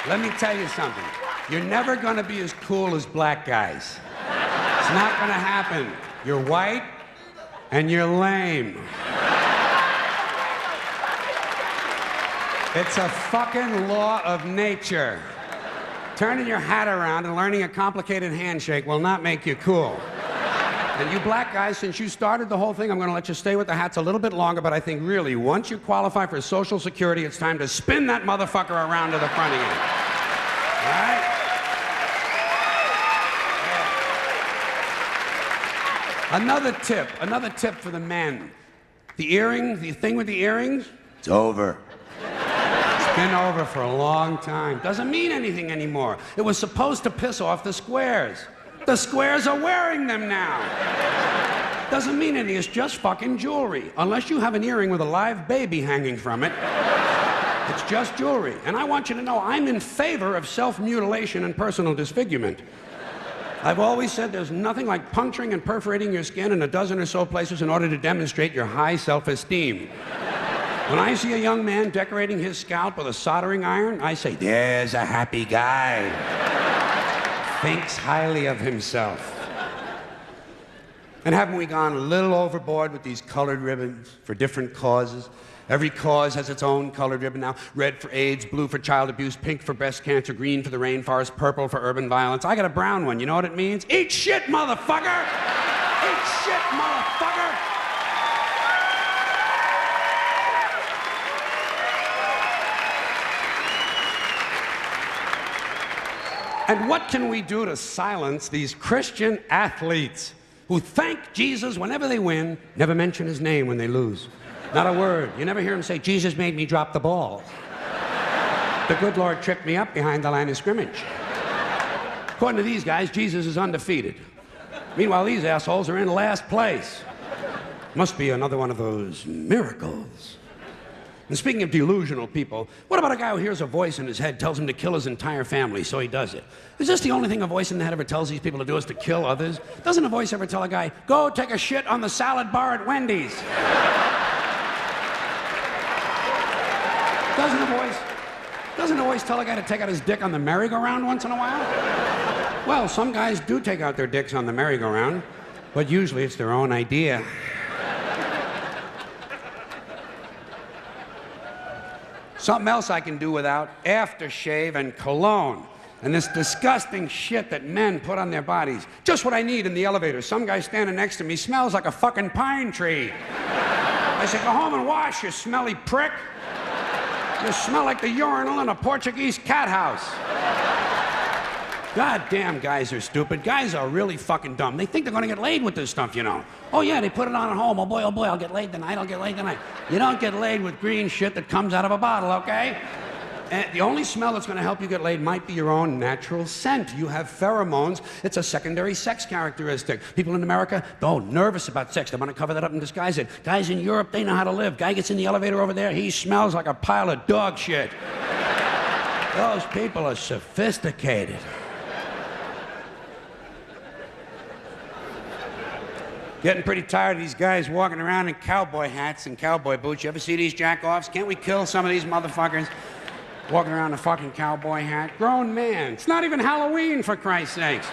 Speaker 1: let me tell you something. You're never going to be as cool as black guys. It's not going to happen. You're white and you're lame. It's a fucking law of nature. Turning your hat around and learning a complicated handshake will not make you cool. And you black guys, since you started the whole thing, I'm going to let you stay with the hats a little bit longer, but I think really, once you qualify for Social Security, it's time to spin that motherfucker around to the front again. All right? Another tip for the men. The earring, the thing with the earrings, it's over. It's been over for a long time. Doesn't mean anything anymore. It was supposed to piss off the squares. The squares are wearing them now. Doesn't mean anything. It's just fucking jewelry. Unless you have an earring with a live baby hanging from it, it's just jewelry. And I want you to know I'm in favor of self-mutilation and personal disfigurement. I've always said there's nothing like puncturing and perforating your skin in a dozen or so places in order to demonstrate your high self-esteem. When I see a young man decorating his scalp with a soldering iron, I say, there's a happy guy. Thinks highly of himself. And haven't we gone a little overboard with these colored ribbons for different causes? Every cause has its own colored ribbon now. Red for AIDS, blue for child abuse, pink for breast cancer, green for the rainforest, purple for urban violence. I got a brown one. You know what it means? Eat shit, motherfucker! Eat shit, motherfucker! And what can we do to silence these Christian athletes who thank Jesus whenever they win, never mention his name when they lose? Not a word. You never hear him say, Jesus made me drop the ball. The good Lord tripped me up behind the line of scrimmage. According to these guys, Jesus is undefeated. Meanwhile, these assholes are in last place. Must be another one of those miracles. And speaking of delusional people, what about a guy who hears a voice in his head tells him to kill his entire family, so he does it? Is this the only thing a voice in the head ever tells these people to do is to kill others? Doesn't a voice ever tell a guy, go take a shit on the salad bar at Wendy's? Doesn't a voice tell a guy to take out his dick on the merry-go-round once in a while? Well, some guys do take out their dicks on the merry-go-round, but usually it's their own idea. Something else I can do without: aftershave and cologne. And this disgusting shit that men put on their bodies. Just what I need in the elevator. Some guy standing next to me smells like a fucking pine tree. I say, go home and wash, you smelly prick. You smell like the urinal in a Portuguese cat house. God damn, guys are stupid. Guys are really fucking dumb. They think they're gonna get laid with this stuff, you know. Oh yeah, they put it on at home. Oh boy, I'll get laid tonight, I'll get laid tonight. You don't get laid with green shit that comes out of a bottle, okay? And the only smell that's gonna help you get laid might be your own natural scent. You have pheromones. It's a secondary sex characteristic. People in America, oh, nervous about sex. They wanna cover that up and disguise it. Guys in Europe, they know how to live. Guy gets in the elevator over there, he smells like a pile of dog shit. Those people are sophisticated. Getting pretty tired of these guys walking around in cowboy hats and cowboy boots. You ever see these jack-offs? Can't we kill some of these motherfuckers walking around in a fucking cowboy hat? Grown man. It's not even Halloween, for Christ's sakes.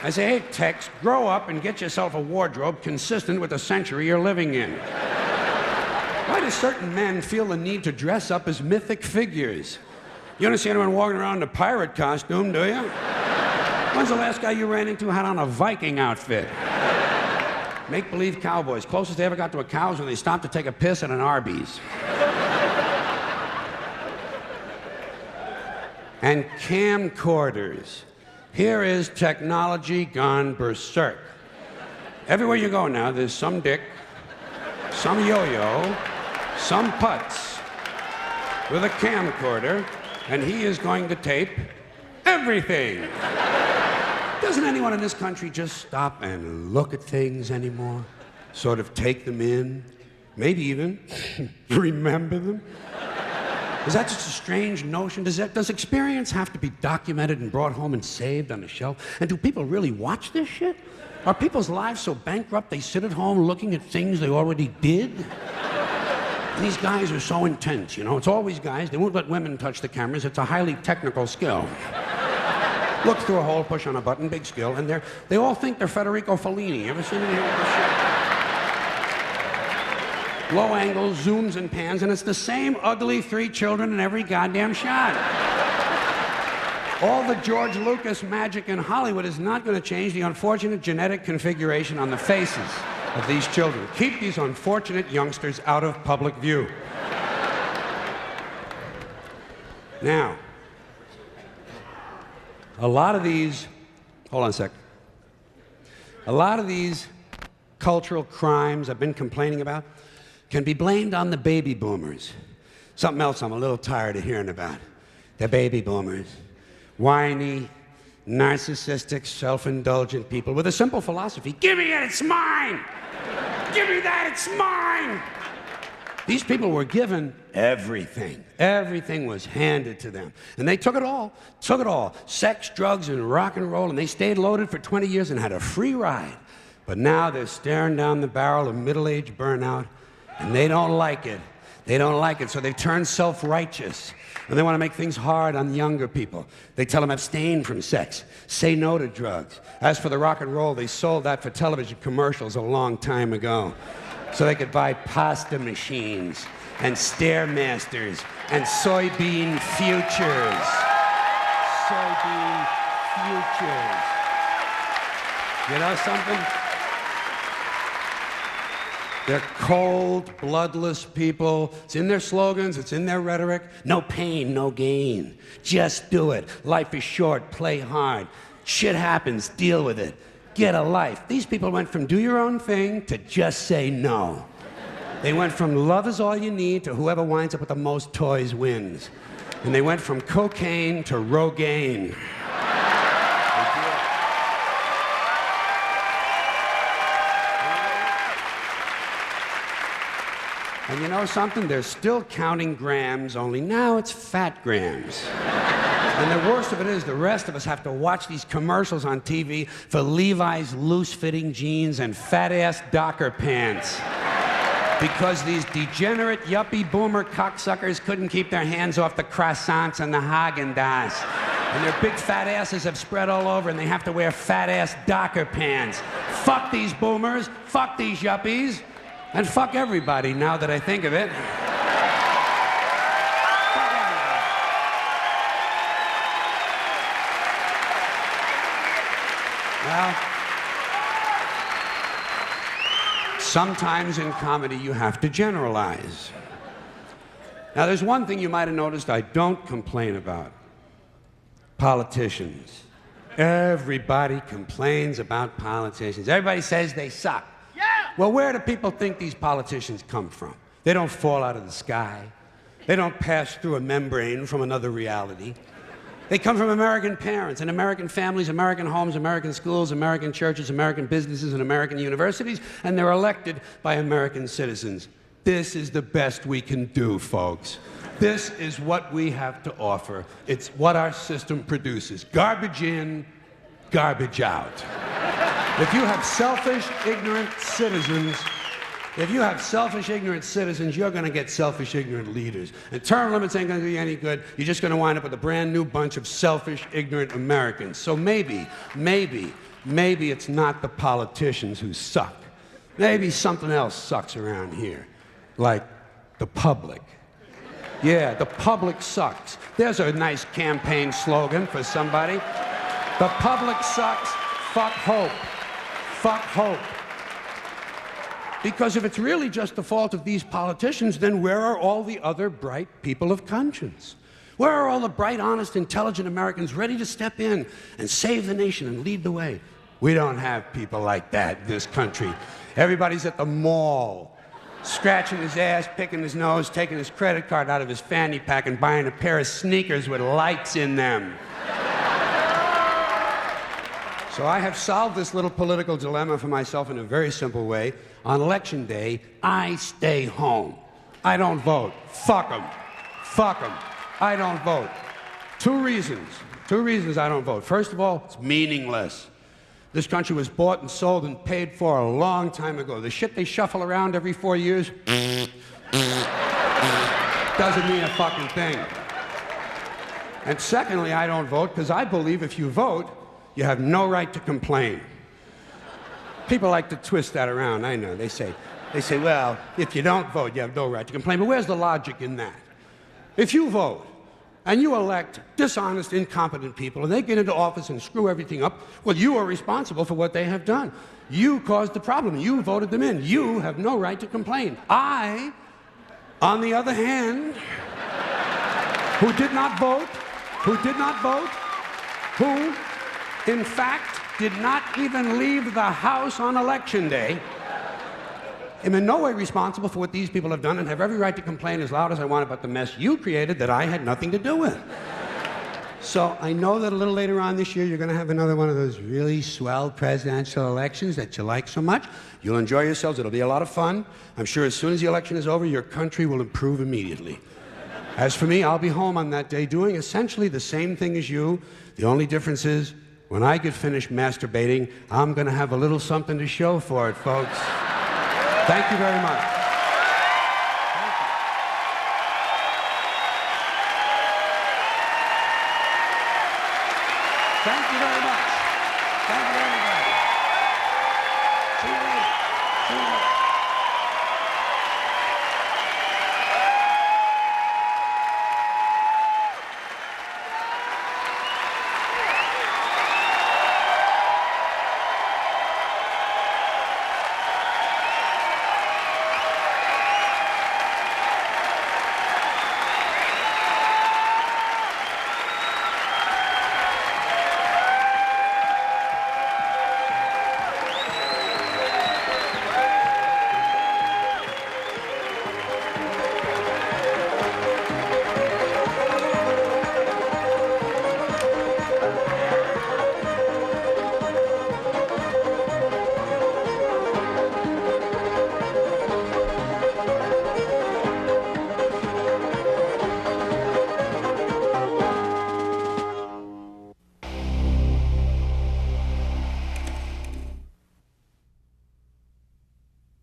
Speaker 1: I say, hey, Tex, grow up and get yourself a wardrobe consistent with the century you're living in. Why do certain men feel the need to dress up as mythic figures? You don't see anyone walking around in a pirate costume, do you? When's the last guy you ran into had on a Viking outfit? Make-believe cowboys. Closest they ever got to a cow is when they stopped to take a piss at an Arby's. And camcorders. Here is technology gone berserk. Everywhere you go now, there's some dick, some yo-yo, some putz with a camcorder, and he is going to tape everything. Doesn't anyone in this country just stop and look at things anymore? Sort of take them in? Maybe even remember them? Is that just a strange notion? Does experience have to be documented and brought home and saved on a shelf? And do people really watch this shit? Are people's lives so bankrupt they sit at home looking at things they already did? And these guys are so intense, you know? It's always guys. They won't let women touch the cameras. It's a highly technical skill. Look through a hole, push on a button, big skill, and they all think they're Federico Fellini. Ever seen any of this shit? Low angles, zooms, and pans, and it's the same ugly 3 children in every goddamn shot. All the George Lucas magic in Hollywood is not going to change the unfortunate genetic configuration on the faces of these children. Keep these unfortunate youngsters out of public view. Now, a lot of these, hold on a sec. A lot of these cultural crimes I've been complaining about can be blamed on the baby boomers. Something else I'm a little tired of hearing about. The baby boomers. Whiny, narcissistic, self-indulgent people with a simple philosophy. Give me it, it's mine! Give me that, it's mine! These people were given everything. Everything was handed to them. And they took it all. Took it all. Sex, drugs, and rock and roll. And they stayed loaded for 20 years and had a free ride. But now they're staring down the barrel of middle-age burnout, and they don't like it. They don't like it, so they've turned self-righteous. And they want to make things hard on younger people. They tell them abstain from sex, say no to drugs. As for the rock and roll, they sold that for television commercials a long time ago. So they could buy pasta machines and Stairmasters and soybean futures. Soybean futures. You know something? They're cold, bloodless people. It's in their slogans, it's in their rhetoric. No pain, no gain. Just do it. Life is short, play hard. Shit happens, deal with it. Get a life. These people went from do your own thing to just say no. They went from love is all you need to whoever winds up with the most toys wins. And they went from cocaine to Rogaine. And you know something? They're still counting grams, only now it's fat grams. And the worst of it is the rest of us have to watch these commercials on TV for Levi's loose-fitting jeans and fat-ass Docker pants. Because these degenerate, yuppie, boomer cocksuckers couldn't keep their hands off the croissants and the Haagen-Dazs. And their big fat asses have spread all over, and they have to wear fat-ass Docker pants. Fuck these boomers, fuck these yuppies, and fuck everybody, now that I think of it. Well, sometimes in comedy you have to generalize. Now, there's one thing you might have noticed I don't complain about. Politicians. Everybody complains about politicians. Everybody says they suck. Yeah! Well, where do people think these politicians come from? They don't fall out of the sky. They don't pass through a membrane from another reality. They come from American parents and American families, American homes, American schools, American churches, American businesses, and American universities, and they're elected by American citizens. This is the best we can do, folks. This is what we have to offer. It's what our system produces. Garbage in, garbage out. If you have selfish, ignorant citizens, you're going to get selfish, ignorant leaders. And term limits ain't going to do you any good. You're just going to wind up with a brand new bunch of selfish, ignorant Americans. So maybe it's not the politicians who suck. Maybe something else sucks around here, like the public. Yeah, the public sucks. There's a nice campaign slogan for somebody. The public sucks, fuck hope. Fuck hope. Because if it's really just the fault of these politicians, then where are all the other bright people of conscience? Where are all the bright, honest, intelligent Americans ready to step in and save the nation and lead the way? We don't have people like that in this country. Everybody's at the mall, scratching his ass, picking his nose, taking his credit card out of his fanny pack and buying a pair of sneakers with lights in them. So I have solved this little political dilemma for myself in a very simple way. On election day, I stay home. I don't vote. Fuck them. Fuck them. I don't vote. Two reasons I don't vote. First of all, it's meaningless. This country was bought and sold and paid for a long time ago. The shit they shuffle around every 4 years doesn't mean a fucking thing. And secondly, I don't vote because I believe if you vote, you have no right to complain. People like to twist that around, I know. They say, well, if you don't vote, you have no right to complain. But where's the logic in that? If you vote and you elect dishonest, incompetent people and they get into office and screw everything up, well, you are responsible for what they have done. You caused the problem. You voted them in. You have no right to complain. I, on the other hand, who did not vote, who in fact, did not even leave the house on election day, am in no way responsible for what these people have done and have every right to complain as loud as I want about the mess you created that I had nothing to do with. So I know that a little later on this year, you're going to have another one of those really swell presidential elections that you like so much. You'll enjoy yourselves. It'll be a lot of fun. I'm sure as soon as the election is over, your country will improve immediately. As for me, I'll be home on that day doing essentially the same thing as you. The only difference is, when I get finished masturbating, I'm going to have a little something to show for it, folks. Thank you very much. Thank you.